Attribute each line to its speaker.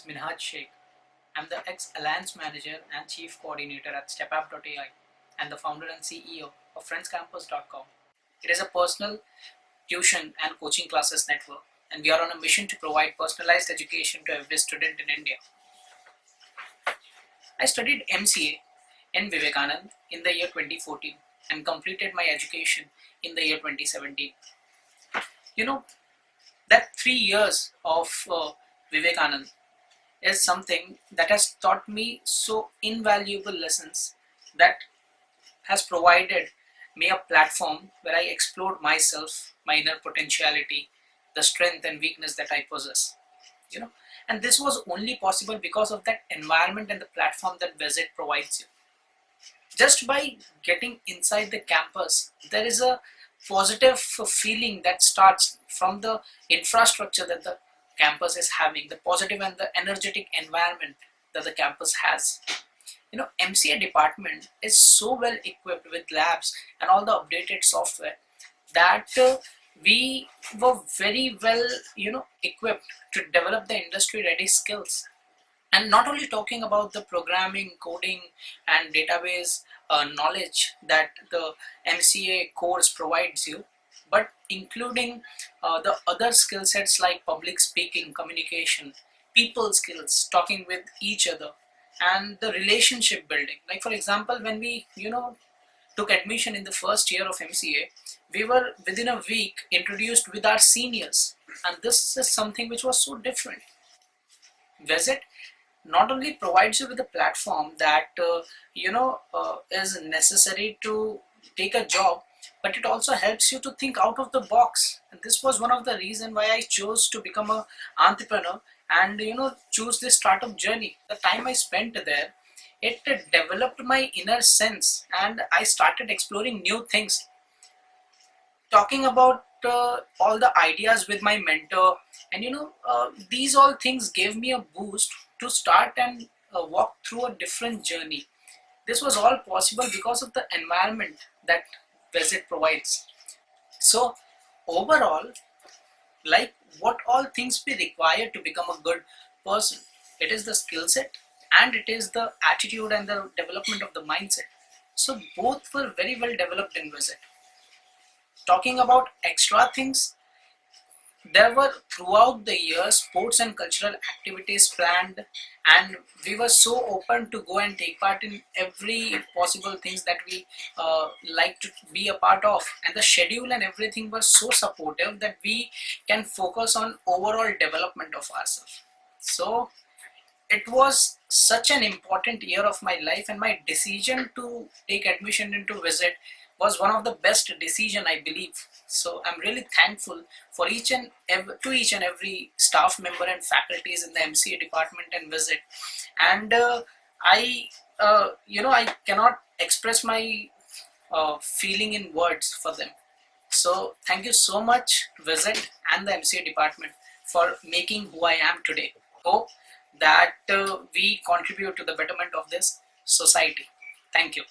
Speaker 1: Minhaj Sheikh. I'm the ex-Alliance Manager and Chief Coordinator at StepApp.ai and the founder and CEO of FriendsCampus.com. It is a personal tuition and coaching classes network, and we are on a mission to provide personalized education to every student in India. I studied MCA in Vivekanand in the year 2014 and completed my education in the year 2017. You know, that 3 years of Vivekanand is something that has taught me so invaluable lessons, that has provided me a platform where I explored myself, my inner potentiality, the strength and weakness that I possess. You know, and this was only possible because of that environment and the platform that Visit provides you. Just by getting inside the campus, there is a positive feeling that starts from the infrastructure that the campus is having, the positive and the energetic environment that the campus has. MCA department is so well equipped with labs and all the updated software that we were very well equipped to develop the industry ready skills. And not only talking about the programming, coding and database knowledge that the MCA course provides you, but including the other skill sets like public speaking, communication, people skills, talking with each other, and the relationship building. Like for example, when we took admission in the first year of MCA, we were within a week introduced with our seniors, and this is something which was so different. Visit not only provides you with a platform that is necessary to take a job, but it also helps you to think out of the box. And this was one of the reasons why I chose to become an entrepreneur and choose this startup journey. The time I spent there, it developed my inner sense, and I started exploring new things, talking about all the ideas with my mentor. And these all things gave me a boost to start and walk through a different journey. This was all possible because of the environment that Visit provides. So overall, like, what all things we require to become a good person? It is the skill set, and it is the attitude and the development of the mindset. So both were very well developed in Visit. Talking about extra things, there were throughout the year sports and cultural activities planned, and we were so open to go and take part in every possible things that we like to be a part of. And the schedule and everything was so supportive that we can focus on overall development of ourselves. So it was such an important year of my life, and my decision to take admission into Visit was one of the best decision, I believe. So I'm really thankful for each and every staff member and faculties in the MCA department and Visit. And I cannot express my feeling in words for them. So thank you so much, Visit and the MCA department, for making who I am today. Hope that we contribute to the betterment of this society. Thank you.